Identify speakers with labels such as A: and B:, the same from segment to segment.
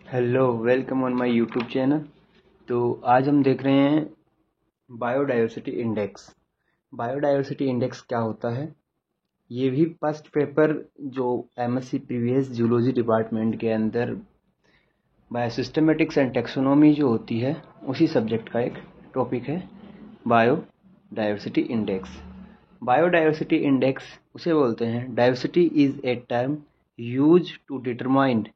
A: Hello, welcome on my YouTube channel. तो आज हम देख रहे हैं बायोडायवर्सिटी इंडेक्स। बायोडायवर्सिटी इंडेक्स क्या होता है? ये भी फर्स्ट पेपर जो एमएससी प्रीवियस जूलॉजी डिपार्टमेंट के अंदर बायोसिस्टमेटिक्स एंड टेक्सोनोमी जो होती है उसी सब्जेक्ट का एक टॉपिक है, बायोडायवर्सिटी इंडेक्स। बायोडायवर्सिटी इंडेक्स उसे बोलते हैं, diversity is a term use to determine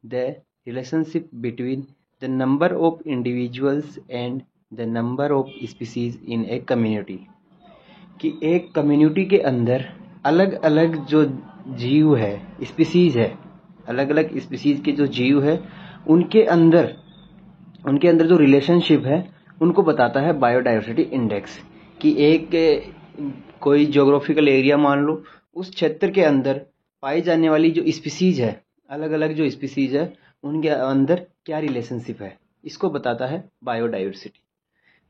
A: the relationship between the number of individuals and the number of species in a community। कि एक कम्युनिटी के अंदर अलग अलग जो जीव है, स्पीसीज है, अलग अलग स्पीसीज के जो जीव है उनके अंदर जो रिलेशनशिप है उनको बताता है बायोडायवर्सिटी इंडेक्स। कि एक कोई ज्योग्राफिकल एरिया मान लो, उस क्षेत्र के अंदर पाई जाने वाली जो स्पीसीज है, अलग अलग जो स्पीसीज है उनके अंदर क्या रिलेशनशिप है, इसको बताता है बायोडायवर्सिटी।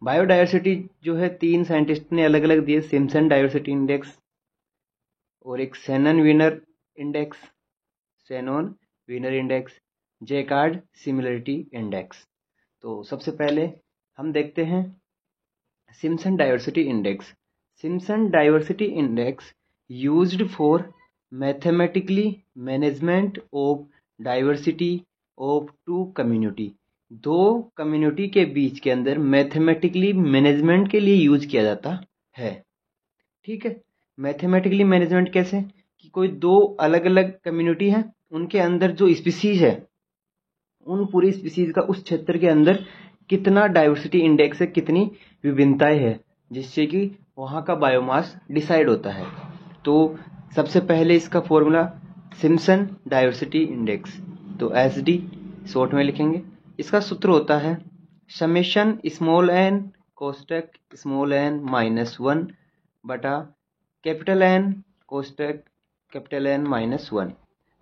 A: बायोडायवर्सिटी जो है 3 साइंटिस्ट ने अलग अलग दिए, सिम्पसन डायवर्सिटी इंडेक्स और एक Shannon Wiener index, Jaccard similarity index. तो सबसे पहले हम देखते हैं Simpson diversity index. Simpson diversity index used for mathematically management of diversity of two community. दो कम्युनिटी के बीच के अंदर मैथमेटिकली मैनेजमेंट के लिए यूज किया जाता है। ठीक है, मैथमेटिकली मैनेजमेंट कैसे? कि कोई दो अलग अलग कम्युनिटी है, उनके अंदर जो स्पीसीज है, उन पूरी स्पीसीज का उस क्षेत्र के अंदर कितना डाइवर्सिटी इंडेक्स है, कितनी विभिन्नताएं है, जिससे कि वहाँ का बायोमास डिसाइड होता है। तो सबसे पहले इसका फॉर्मूला सिम्पसन डाइवर्सिटी इंडेक्स, तो एसडी शॉर्ट में लिखेंगे। इसका सूत्र होता है समेशन स्मॉल एन कोष्टक स्मॉल एन -1 बटा कैपिटल एन कोष्टक कैपिटल एन -1।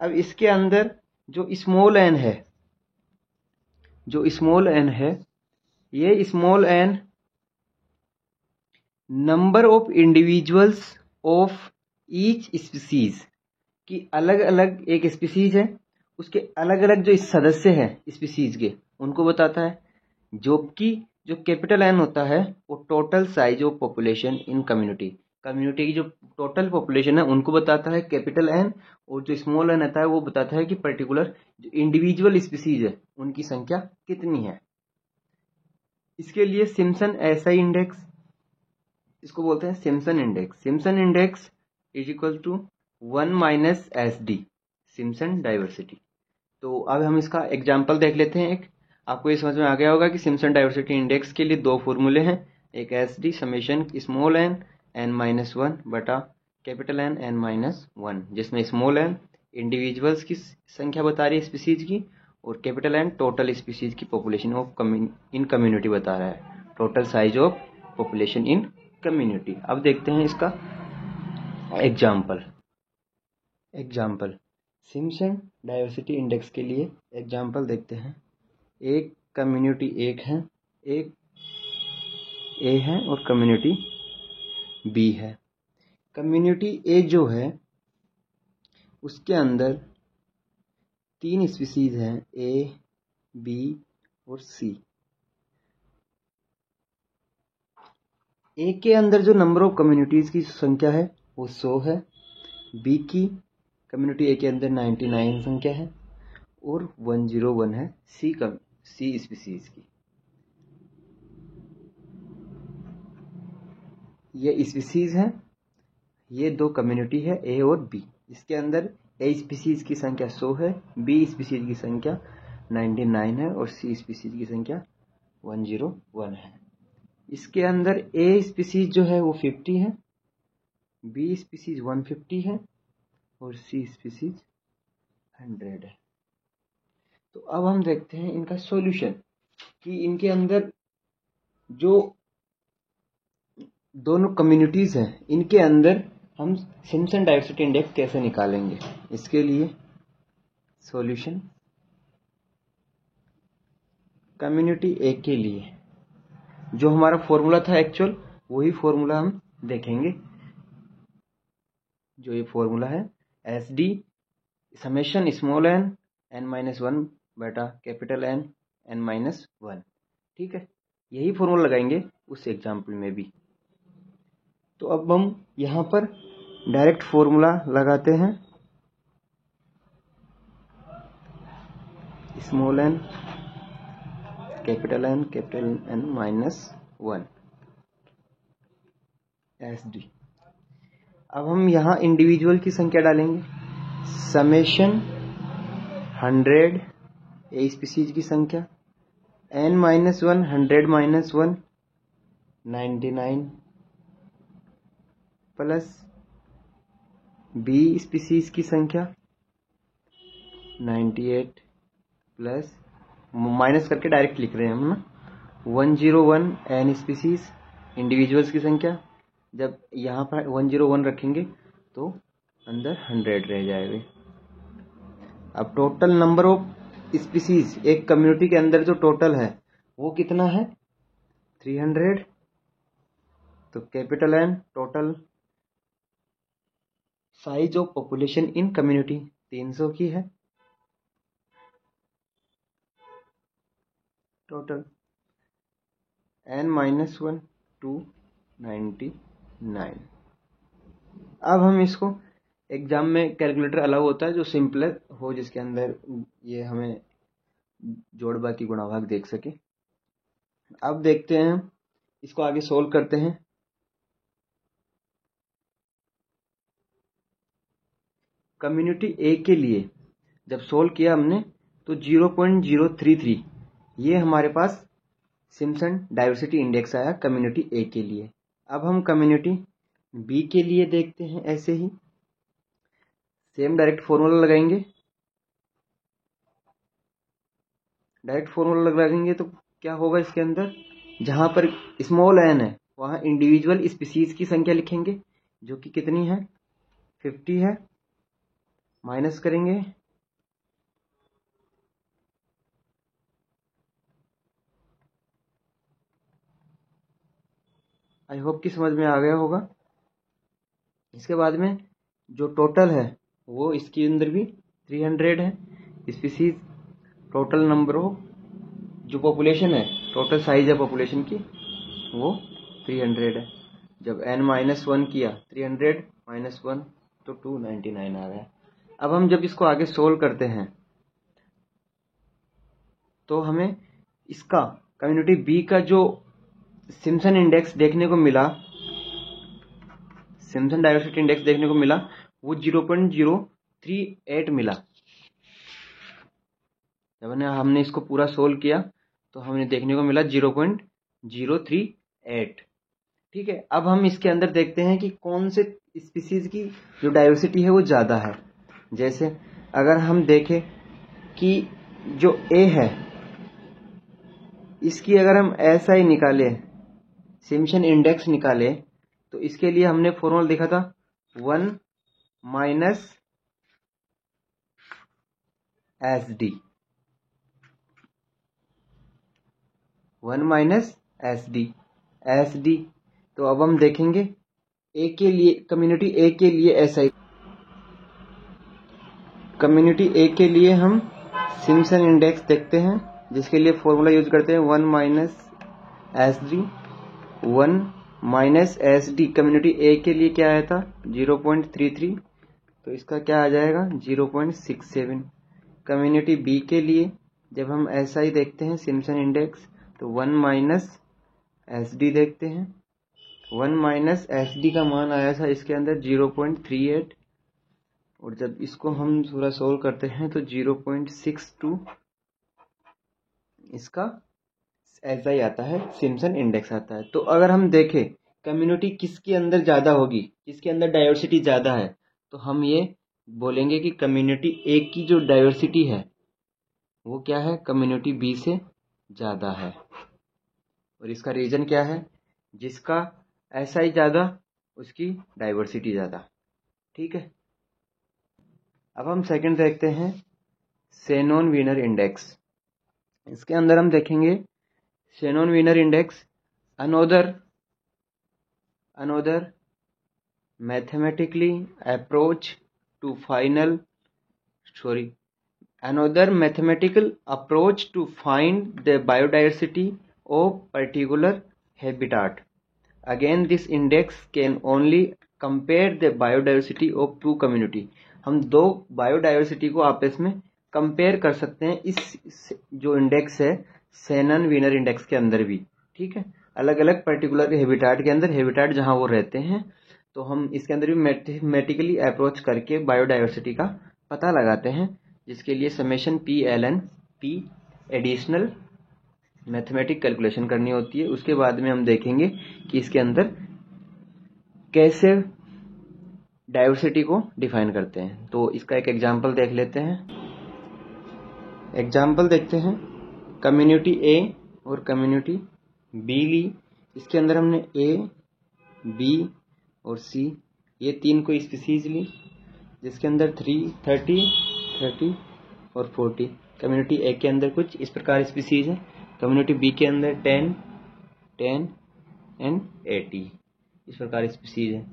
A: अब इसके अंदर जो स्मॉल एन है, ये small n number of individuals of each species, की अलग अलग एक स्पीसीज है उसके अलग अलग जो सदस्य हैं स्पीसीज के उनको बताता है। जबकि जो कैपिटल एन होता है वो total size of population in community की जो टोटल पॉपुलेशन है उनको बताता है कैपिटल एन। और जो स्मॉल एन आता है वो बताता है कि पर्टिकुलर जो इंडिविजुअल स्पीसीज है उनकी संख्या कितनी है। इसके लिए सिम्पसन एसआई इंडेक्स, इसको बोलते हैं Simpson index. Simpson index is equal to 1 - SD Simpson diversity. तो अब हम इसका एग्जाम्पल देख लेते हैं। एक आपको ये समझ में आ गया होगा कि सिम्पसन डाइवर्सिटी इंडेक्स के लिए दो फॉर्मूले हैं, एक SD summation small N n-1 बटा कैपिटल एन n-1, जिसमें स्मॉल एन इंडिविजुअल्स की संख्या बता रही है स्पीसीज की, और कैपिटल एन टोटल स्पीसीज की पॉपुलेशन ऑफ इन कम्युनिटी बता रहा है, total size of population in community. अब देखते हैं इसका एग्जाम्पल सिम्पसन डाइवर्सिटी इंडेक्स के लिए एग्जाम्पल देखते हैं। एक कम्युनिटी एक ए है और कम्युनिटी बी है। कम्युनिटी ए जो है उसके अंदर 3 स्पीसीज हैं, ए, बी और सी। ए के अंदर जो नंबर ऑफ कम्युनिटीज की संख्या है वो 100 है, बी की कम्युनिटी ए के अंदर 99 संख्या है और 101 है सी स्पीसीज की। ये स्पीसीज है, ये दो कम्युनिटी है ए और बी। इसके अंदर ए स्पीसीज की संख्या 100 है, बी स्पीसीज की संख्या 99 है और सी स्पीसीज की संख्या 101 है। इसके अंदर ए स्पीसीज जो है वो 50 है, बी स्पीसीज 150 है और सी स्पीसीज 100 है। तो अब हम देखते हैं इनका सॉल्यूशन, कि इनके अंदर जो दोनों कम्युनिटीज हैं इनके अंदर हम सिम्पसन डाइवर्सिटी इंडेक्स कैसे निकालेंगे। इसके लिए सॉल्यूशन, कम्युनिटी ए के लिए जो हमारा फॉर्मूला था एक्चुअल, वही फॉर्मूला हम देखेंगे। जो ये फॉर्मूला है SD summation small N n-1 बटा कैपिटल N n-1। ठीक है, यही फॉर्मूला लगाएंगे उस एग्जाम्पल में भी। तो अब हम यहाँ पर डायरेक्ट फॉर्मूला लगाते हैं, small n capital N-1 SD। अब हम यहाँ इंडिविजुअल की संख्या डालेंगे, समेशन 100 ए स्पीसीज की संख्या, n-1 100 -1 99 प्लस बी स्पीसीज की संख्या 98 प्लस माइनस करके डायरेक्ट लिख रहे हैं हम ना, 101 एन स्पीसीज इंडिविजुअल्स की संख्या। जब यहाँ पर 101 रखेंगे तो अंदर 100 रह जाएगा। अब टोटल नंबर ऑफ स्पीसीज एक कम्युनिटी के अंदर जो टोटल है वो कितना है, 300। तो capital N total size of population in community 300 की है। Total n-1 299। अब हम इसको एग्जाम में कैलकुलेटर अलाउ होता है जो सिंपलर हो, जिसके अंदर ये हमें जोड़ बाकी गुणा भाग देख सके। अब देखते हैं, इसको आगे सोल्व करते हैं। कम्युनिटी ए के लिए जब सोल्व किया हमने तो 0.033 ये हमारे पास सिम्पसन डाइवर्सिटी इंडेक्स आया कम्युनिटी ए के लिए। अब हम कम्युनिटी बी के लिए देखते हैं, ऐसे ही सेम डायरेक्ट फॉर्मूला लगाएंगे। डायरेक्ट फॉर्मूला लगाएंगे तो क्या होगा, इसके अंदर जहां पर स्मॉल n है वहां इंडिविजुअल स्पीसीज की संख्या लिखेंगे जो कि कितनी है, 50 है। माइनस करेंगे आई होप कि समझ में आ गया होगा। इसके बाद में जो टोटल है वो इसके अंदर भी 300 है स्पीसीज। टोटल नंबर ऑफ जो पॉपुलेशन है, टोटल साइज है पॉपुलेशन की वो 300 है। जब n-1 किया 300 -1 तो 299 आ गया। अब हम जब इसको आगे सोल्व करते हैं तो हमें इसका कम्युनिटी बी का जो सिम्पसन इंडेक्स देखने को मिला, सिम्पसन डाइवर्सिटी इंडेक्स देखने को मिला, वो 0.038 मिला। जब हमने इसको पूरा सोल्व किया तो हमें देखने को मिला 0.038। ठीक है, अब हम इसके अंदर देखते हैं कि कौन से स्पीसीज की जो डाइवर्सिटी है वो ज़्यादा है। जैसे अगर हम देखें कि जो ए है इसकी अगर हम ऐसा ही निकाले, सिम्पसन इंडेक्स निकाले, तो इसके लिए हमने फॉर्मूला देखा था 1 SD 1 SD। तो अब हम देखेंगे ए के लिए, कम्युनिटी ए के लिए ऐसा ही, कम्युनिटी ए के लिए हम सिम्पसन इंडेक्स देखते हैं जिसके लिए फॉर्मूला यूज करते हैं 1 SD। कम्युनिटी ए के लिए क्या आया था 0.33, तो इसका क्या आ जाएगा 0.67। कम्युनिटी बी के लिए जब हम ऐसा ही देखते हैं सिम्पसन इंडेक्स तो 1 SD देखते हैं। 1 SD का मान आया था इसके अंदर 0.38, और जब इसको हम थोड़ा सोल्व करते हैं तो 0.62 इसका ऐसा ही आता है, सिम्पसन इंडेक्स आता है। तो अगर हम देखें कम्युनिटी किसके अंदर ज़्यादा होगी, किसके अंदर डाइवर्सिटी ज़्यादा है, तो हम ये बोलेंगे कि कम्युनिटी ए की जो डाइवर्सिटी है वो क्या है, कम्युनिटी बी से ज़्यादा है। और इसका रीज़न क्या है, जिसका ऐसा ही ज़्यादा उसकी डाइवर्सिटी ज़्यादा। ठीक है, अब हम सेकंड देखते हैं शेनॉन वीनर इंडेक्स। इसके अंदर हम देखेंगे Shannon Wiener index another mathematically approach to another mathematical approach to find the biodiversity of particular habitat. Again, this index can only compare the biodiversity of two community. हम दो biodiversity को आपस में compare कर सकते हैं इस जो इंडेक्स है शेनन विनर इंडेक्स के अंदर भी, ठीक है, अलग अलग पर्टिकुलर हैबिटाट के अंदर, हैबिटाट जहां वो रहते हैं, तो हम इसके अंदर भी मैथमेटिकली अप्रोच करके बायोडाइवर्सिटी का पता लगाते हैं, जिसके लिए summation P L N P additional mathematic calculation करनी होती है। उसके बाद में हम देखेंगे कि इसके अंदर कैसे डाइवर्सिटी को डिफाइन करते हैं। तो इसका एक एग्जांपल देख लेते हैं। एग्जांपल देखते हैं, कम्युनिटी ए और कम्युनिटी बी ली। इसके अंदर हमने ए, बी और सी ये तीन को स्पीसीज ली, जिसके अंदर 30 और 40। कम्युनिटी ए के अंदर कुछ इस प्रकार स्पीसीज है, कम्युनिटी बी के अंदर 10 एंड 80 इस प्रकार स्पीसीज है।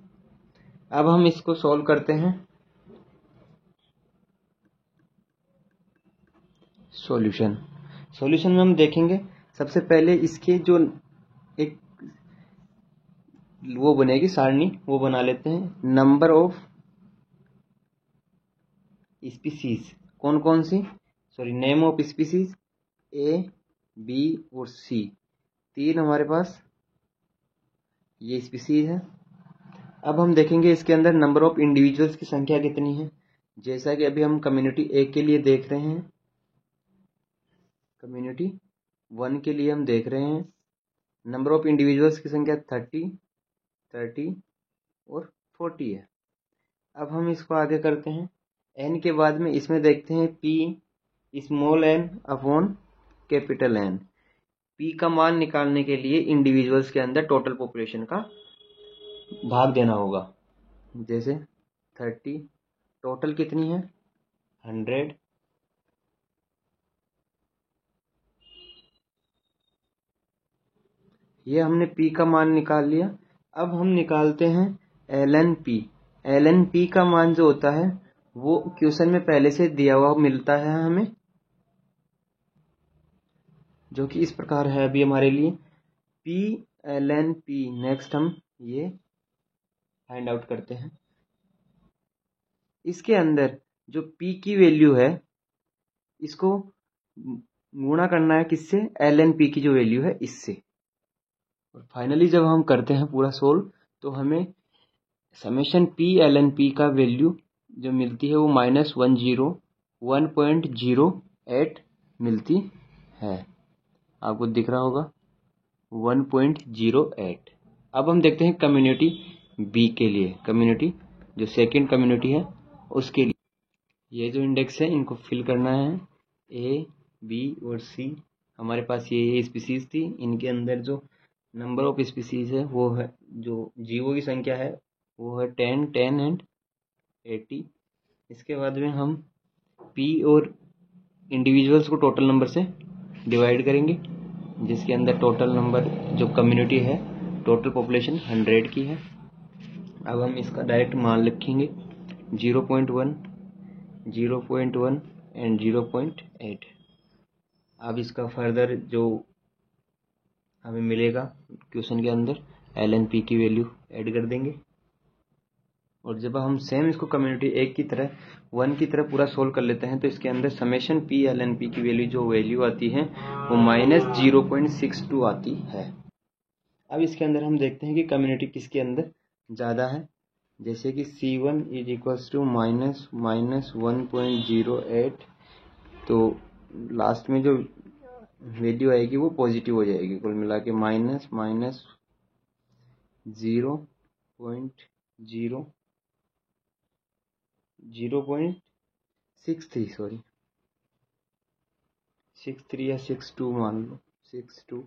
A: अब हम इसको सॉल्व करते हैं। सॉल्यूशन में हम देखेंगे सबसे पहले इसके जो एक वो बनेगी सारणी, वो बना लेते हैं। नंबर ऑफ स्पीसीज कौन कौन सी, name of species A, B और सी, तीन हमारे पास ये स्पीसीज है। अब हम देखेंगे इसके अंदर नंबर ऑफ इंडिविजुअल्स की संख्या कितनी है। जैसा कि अभी हम कम्युनिटी ए के लिए देख रहे हैं, कम्युनिटी 1 के लिए हम देख रहे हैं नंबर ऑफ इंडिविजुअल्स की संख्या 30 और 40 है। अब हम इसको आगे करते हैं। एन के बाद में इसमें देखते हैं P small N upon capital N. P का मान निकालने के लिए इंडिविजुअल्स के अंदर टोटल पॉपुलेशन का भाग देना होगा। जैसे 30 टोटल कितनी है 100, ये हमने P का मान निकाल लिया। अब हम निकालते हैं ln P का मान जो होता है वो क्वेश्चन में पहले से दिया हुआ मिलता है हमें, जो कि इस प्रकार है अभी हमारे लिए P ln P। नेक्स्ट हम ये फाइंड आउट करते हैं। इसके अंदर जो P की वैल्यू है इसको गुणा करना है किससे, ln P की जो वैल्यू है इससे। और फाइनली जब हम करते हैं पूरा सोल्व तो हमें समेशन P ln P का वैल्यू जो मिलती है वो -108 मिलती है। आपको दिख रहा होगा 1.08। अब हम देखते हैं कम्युनिटी बी के लिए, कम्युनिटी जो सेकंड कम्युनिटी है उसके लिए ये जो इंडेक्स है इनको फिल करना है। ए, बी और सी हमारे पास ये स्पीसीज थी, इनके अंदर जो नंबर ऑफ स्पीसीज है वो है, जो जीवों की संख्या है वो है 10 एंड 80। इसके बाद में हम पी और इंडिविजुअल्स को टोटल नंबर से डिवाइड करेंगे, जिसके अंदर टोटल नंबर जो कम्युनिटी है टोटल पॉपुलेशन 100 की है। अब हम इसका डायरेक्ट मान लिखेंगे 0.1 एंड 0.8। अब इसका फर्दर जो हमें मिलेगा क्वेश्चन के अंदर ln P की वैल्यू ऐड कर देंगे। और जब हम सेम इसको कम्युनिटी एक की तरह 1 की तरह पूरा सोल्व कर लेते हैं तो इसके अंदर समेशन P ln P की वैल्यू जो वैल्यू आती है वो -0.62 आती है। अब इसके अंदर हम देखते हैं कि कम्युनिटी किसके अंदर ज़्यादा है। जैसे कि C1 इज इक्वल्स टू -1.08, तो लास्ट में जो वैल्यू आएगी वो पॉजिटिव हो जाएगी, कुल मिला के -0.63 या 62 मान लो, 62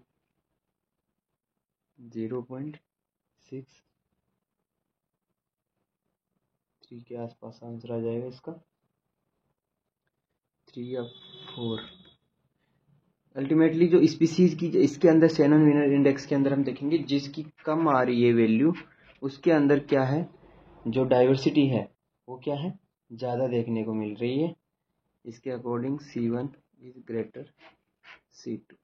A: 0.63 के आसपास आंसर आ जाएगा इसका, 3 या 4। अल्टीमेटली जो स्पीसीज की इसके अंदर शेनन विनर इंडेक्स के अंदर हम देखेंगे जिसकी कम आ रही है वैल्यू उसके अंदर क्या है, जो डाइवर्सिटी है वो क्या है ज़्यादा देखने को मिल रही है। इसके according C1 is greater C2।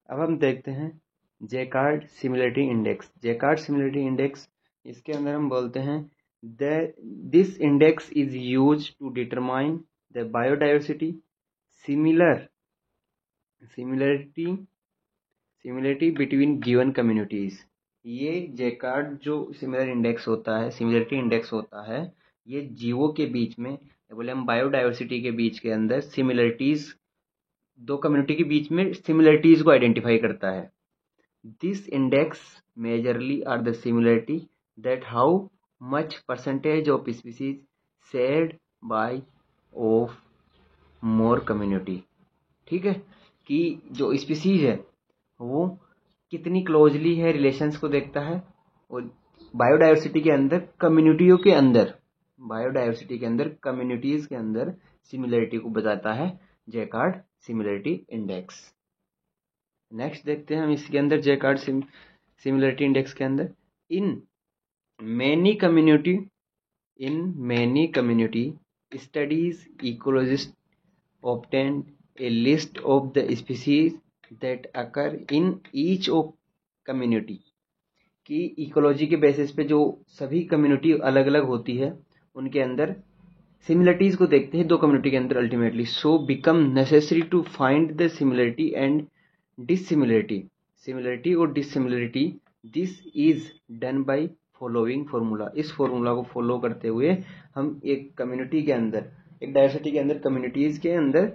A: अब हम देखते हैं Jaccard similarity index. Jaccard similarity index, इसके अंदर हम बोलते हैं this index is use to determine the biodiversity similarity between given communities. ये जैकार्ड जो सिमिलरिटी इंडेक्स होता है, ये जीवों के बीच में, बोले हम बायोडाइवर्सिटी के बीच के अंदर सिमिलरिटीज, दो कम्युनिटी के बीच में सिमिलरिटीज को आइडेंटिफाई करता है। This index majorly are the similarity that how much percentage of species shared by of more community. ठीक है, कि जो स्पीसीज है वो कितनी क्लोजली है, रिलेशंस को देखता है। और बायोडाइवर्सिटी के अंदर कम्युनिटीज के अंदर सिमिलरिटी को बताता है जैकार्ड सिमिलरिटी इंडेक्स। नेक्स्ट देखते हैं हम इसके अंदर जैकार्ड सिमिलरिटी इंडेक्स के अंदर, in many community studies ecologist obtained a list of the species that occur in each of community। कि इकोलॉजी के बेसिस पे जो सभी कम्युनिटी अलग अलग होती है उनके अंदर सिमिलरिटीज को देखते हैं दो कम्युनिटी के अंदर ultimately. So become necessary to find the similarity and similarity और dissimilarity. This is done by following formula. इस फॉर्मूला को फॉलो करते हुए हम एक कम्युनिटी के अंदर, एक डायवर्सिटी के अंदर, कम्युनिटीज के अंदर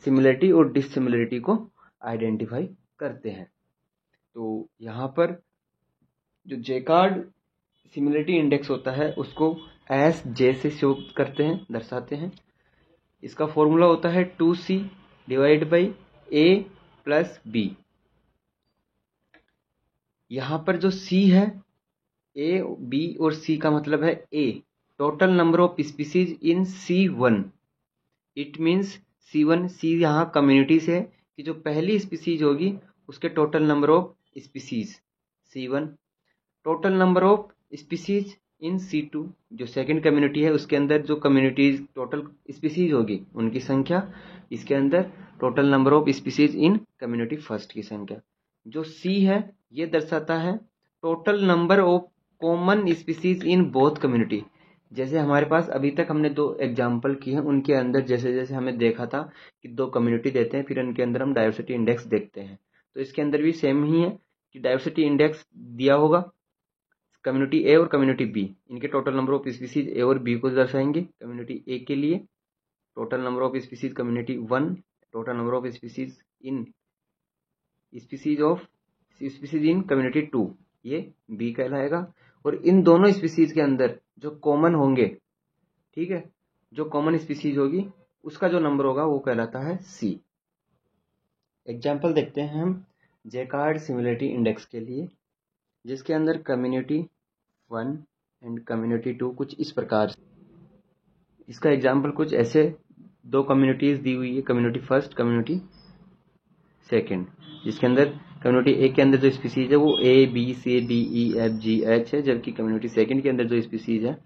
A: सिमिलरिटी और डिससिमिलरिटी को आइडेंटिफाई करते हैं। तो यहाँ पर जो जैकार्ड सिमिलरिटी इंडेक्स होता है उसको SJ से शो करते हैं, दर्शाते हैं। इसका फॉर्मूला होता है 2C divide by A plus B। यहाँ पर जो C है, A, B और C का मतलब है A total number of species in C1। It means C यहाँ कम्युनिटी से है कि जो पहली स्पीसीज होगी उसके total number of species C1। Total number of species in C2, जो सेकंड कम्युनिटी है उसके अंदर जो कम्युनिटीज टोटल स्पीसीज होगी उनकी संख्या, इसके अंदर total number of species in community first की संख्या। जो C है ये दर्शाता है total number of common species in both community. जैसे हमारे पास अभी तक हमने दो एग्जाम्पल किए हैं, उनके अंदर जैसे जैसे हमें देखा था कि दो कम्युनिटी देते हैं, फिर उनके अंदर हम डायवर्सिटी इंडेक्स देखते हैं। तो इसके अंदर भी सेम ही है कि डायवर्सिटी इंडेक्स दिया होगा, कम्युनिटी ए और कम्युनिटी बी, इनके टोटल नंबर ऑफ स्पीसीज ए और बी को दर्शाएंगे। कम्युनिटी ए के लिए total number of species community 1, total number of species in community 2, ये बी कहलाएगा। और इन दोनों स्पीसीज के अंदर जो कॉमन होंगे, ठीक है, जो कॉमन स्पीसीज होगी उसका जो नंबर होगा वो कहलाता है C। एग्जाम्पल देखते हैं हम जैकार्ड सिमिलरिटी इंडेक्स के लिए, जिसके अंदर कम्युनिटी 1 एंड कम्युनिटी 2 कुछ इस प्रकार से। इसका एग्जाम्पल कुछ ऐसे दो कम्युनिटीज दी हुई है, कम्युनिटी फर्स्ट, कम्युनिटी सेकेंड, जिसके अंदर कम्युनिटी ए के अंदर जो स्पीसीज है वो ABCDEFGH है, जबकि कम्युनिटी सेकेंड के अंदर जो स्पीसीज है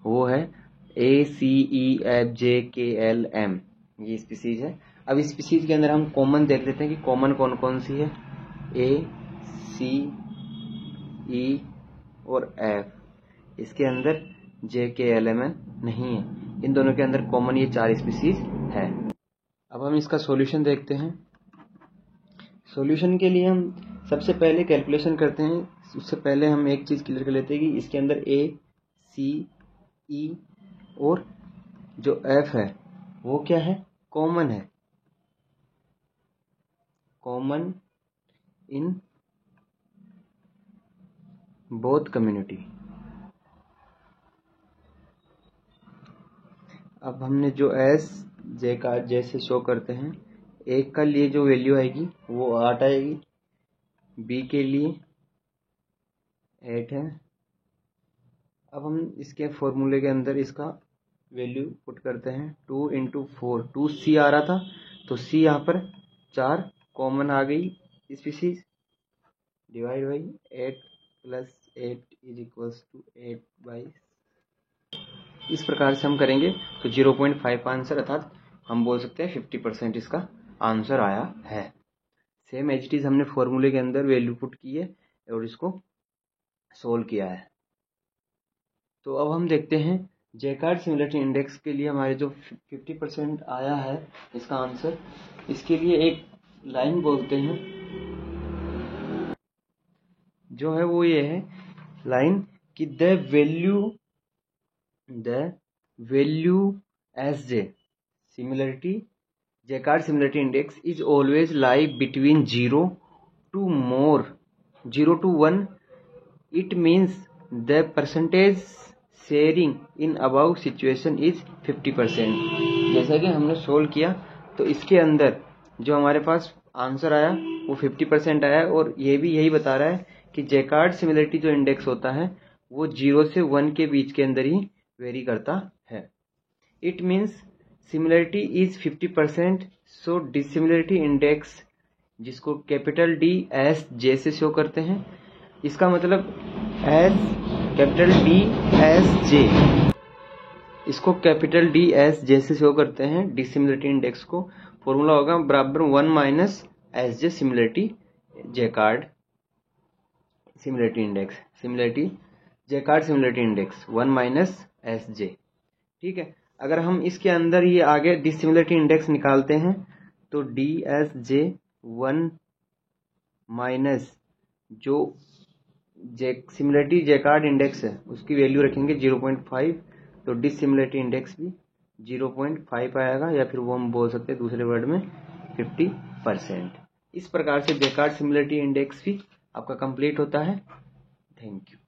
A: वो है ACEFJKLM, ये स्पीसीज है। अब इस स्पीसीज के अंदर हम कॉमन देख लेते हैं कि कॉमन कौन कौन सी है। ACE और F, इसके अंदर JKLM नहीं है। इन दोनों के अंदर कॉमन ये चार स्पीसीज है। अब हम इसका सॉल्यूशन देखते हैं। सॉल्यूशन के लिए हम सबसे पहले कैलकुलेशन करते हैं। उससे पहले हम एक चीज़ क्लियर कर लेते हैं कि इसके अंदर ACE और जो F है वो क्या है, कॉमन है, कॉमन इन बोथ कम्युनिटी। अब हमने जो जे का जैसे शो करते हैं, एक का लिए जो वैल्यू आएगी वो 8 आएगी, बी के लिए 8 है। अब हम इसके फॉर्मूले के अंदर इसका वैल्यू पुट करते हैं, 2 × 4, 2C आ रहा था तो C यहाँ पर 4 कॉमन आ गई स्पीसीज, डिवाइड बाई 8 + 8 = 8/। इस प्रकार से हम करेंगे तो 0.5 आंसर, अर्थात हम बोल सकते हैं 50% इसका आंसर आया है। सेम एज इट इज हमने फॉर्मूले के अंदर वैल्यू पुट की है और इसको सोल्व किया है। तो अब हम देखते हैं जैकार्ड सिमिलरिटी इंडेक्स के लिए हमारे जो 50% आया है इसका आंसर, इसके लिए एक लाइन बोलते हैं जो है वो ये है लाइन कि the value S J similarity Jaccard similarity index is always lie between 0 to 1. It means the percentage sharing in above situation is 50%। जैसा कि हमने सोल्व किया तो इसके अंदर जो हमारे पास आंसर आया वो 50% आया, और ये भी यही बता रहा है कि जैकार्ड सिमिलरिटी जो इंडेक्स होता है वो 0 से 1 के बीच के अंदर ही वेरी करता है। It means similarity is 50%, so dissimilarity index जिसको कैपिटल डी एस जे से शो करते हैं, इसका मतलब एस कैपिटल डी एस जे, इसको कैपिटल डी एस जे से शो करते हैं डिसिमिलरिटी इंडेक्स को। फॉर्मूला होगा बराबर 1 minus S J similarity Jaccard similarity index, similarity Jaccard similarity index 1 minus S J. ठीक है, अगर हम इसके अंदर ही आगे डिसिमिलरिटी इंडेक्स निकालते हैं तो डी एस जे 1 माइनस जो सिमिलरिटी जैकार्ड इंडेक्स है उसकी वैल्यू रखेंगे 0.5, तो डिसिमिलरिटी इंडेक्स भी 0.5 आएगा, या फिर वो हम बोल सकते हैं दूसरे वर्ड में 50%। इस प्रकार से जैकार्ड सिमिलरिटी इंडेक्स भी आपका कंप्लीट होता है। Thank you.